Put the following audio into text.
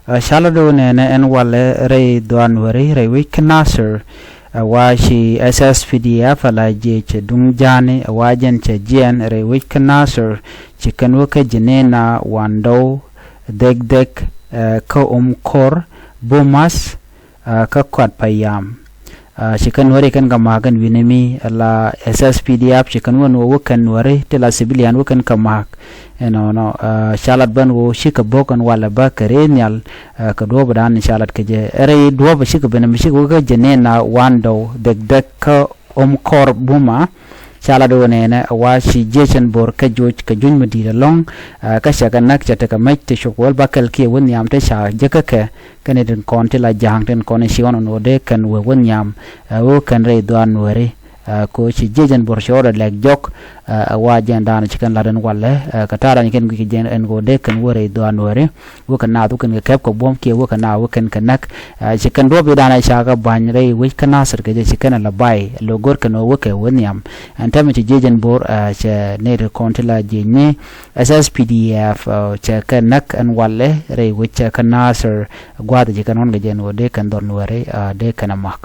Shalado nene en wale rei Nuer rei wik nasir wa shi SSPDF ala je che dung jani wajen che jien rei wik nasir chikan waka jinena wando dek ka kor bumas ka kwat payam chikan wari kan gamagan winemi ala SSPDF chikan wano wakan wari tila civilian wakan kamak no shalat ban wo shika bokan wala ba karenyal ka do badan shalat ke je ere do ba shika ben mi shika ga jenena wando dek ka kor buma shala do ne wa shi jechen bor ka joj ka juñ madira long ka shaka nak chata ka mai te shokol bakal ke won yam te sha jaka ka kane den kon te la jang den kon shi on no de kan wo won yam wo kan re do Nuer ko ci jejen bor shora lek jok wa jendana ci kan laden walle ka tara ni ken gi jen en go de kan wore do Nuer wo kan na du kan kep ko bom ke wo kan na wo kan kanak ci kan do be dana sha ga ban re wi kan nasir ke ci kan la bay lo gor kan wo ke won yam an tam ci jejen bor ci ne de kontila jenni SSPDF ci kan nak an walle re wi ci kan nasir gwada ci kan on ga jen wo de kan do Nuer de kan mak